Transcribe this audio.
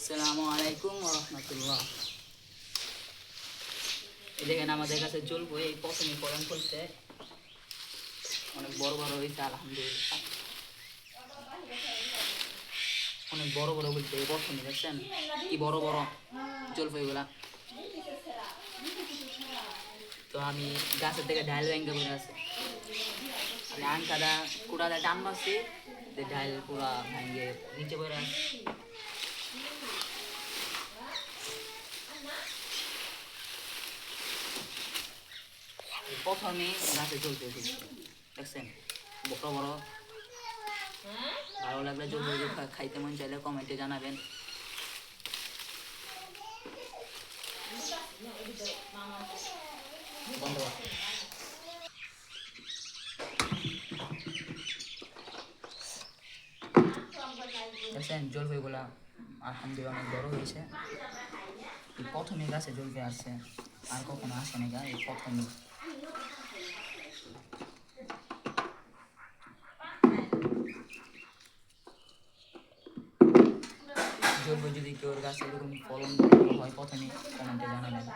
আসসালামু আলাইকুম ওয়া রাহমাতুল্লাহ। এই দেখেন আমাদের কাছে চলবো এই প্রথমে ফলন ফলছে, অনেক বড় বড় হয়েছে আলহামদুলিল্লাহ। অনেক বড় বড় বলতে এই প্রথমে দেখছেন কি বড় বড় জলপাইগুলা। তো আমি গাছের থেকে ডাইল ভেঙে পড়ে আছে, আমি আংকাটা কুড়াতে টান মারছি, ডাইল পুরা ভেঙে নিচে পড়ে আছে। প্রথমে গাছে চলতে এসেছি দেখছেন বড় বড়। ভালো লাগলে যদি খাইতে মন চাইলে কমেন্টে জানাবেন। দেখছেন জলপাইগুলা আলহামদুলিল্লাহ অনেক বড় হয়েছে। প্রথমে গাছে জলপাই আসছে, আর কখনো আসে না গা, এই প্রথমে। জলপাই যদি কেউ গাছে এরকম ফলন হয় প্রথমে কমেন্টে জানাবেন।